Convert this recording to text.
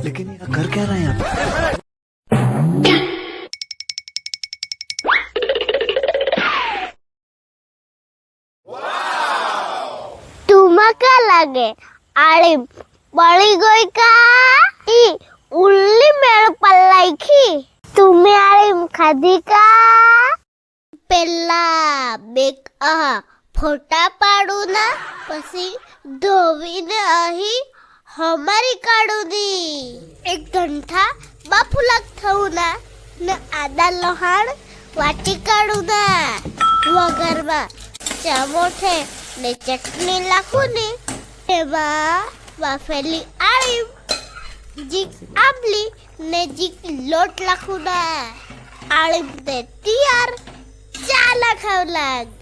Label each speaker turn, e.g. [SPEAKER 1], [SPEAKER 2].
[SPEAKER 1] लेकिन ये कर क्या रहा है यहाँ पे?
[SPEAKER 2] तुम्हा का लागे आळी बळी गई का ई उल्ली मेळ पल्लायखी तुम्ही आळी खाधी का પેલા બેક ફોટા પાડું ના પછી ધોવીને અહીં હમારી કાઢું દી એક ઘંટા બાફુલાક થવું ના ને આદા લહાણ વાટી કાઢું ના વગરમાં ચામોઠે ને ચટણી લાખું ને એમાં બાફેલી આળી જીક આંબલી ને જીક લોટ લાખું ના આળી તે તૈયાર ચાલા ખાવ લાગ